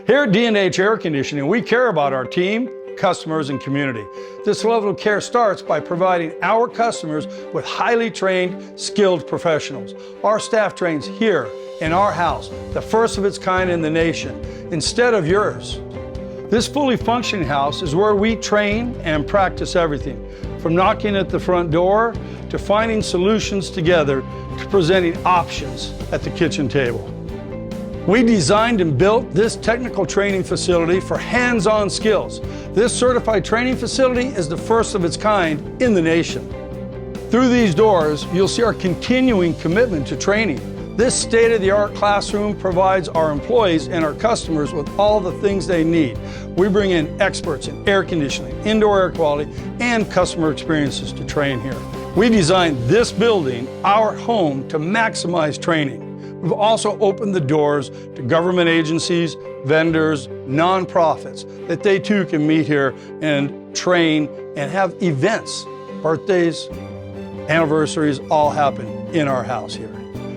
Here at D&H Air Conditioning, we care about our team, customers, and community. This level of care starts by providing our customers with highly trained, skilled professionals. Our staff trains here in our house, the first of its kind in the nation, instead of yours. This fully functioning house is where we train and practice everything, from knocking at the front door to finding solutions together to presenting options at the kitchen table. We designed and built this technical training facility for hands-on skills. This certified training facility is the first of its kind in the nation. Through these doors, you'll see our continuing commitment to training. This state-of-the-art classroom provides our employees and our customers with all the things they need. We bring in experts in air conditioning, indoor air quality, and customer experiences to train here. We designed this building, our home, to maximize training. We've also opened the doors to government agencies, vendors, nonprofits, that they too can meet here and train and have events. Birthdays, anniversaries, all happen in our house here.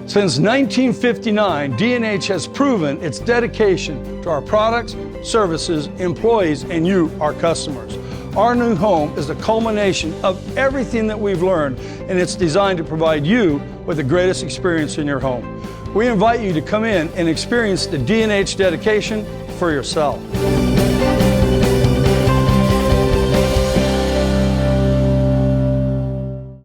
Since 1959, D&H has proven its dedication to our products, services, employees, and you, our customers. Our new home is the culmination of everything that we've learned, and it's designed to provide you with the greatest experience in your home. We invite you to come in and experience the D&H dedication for yourself.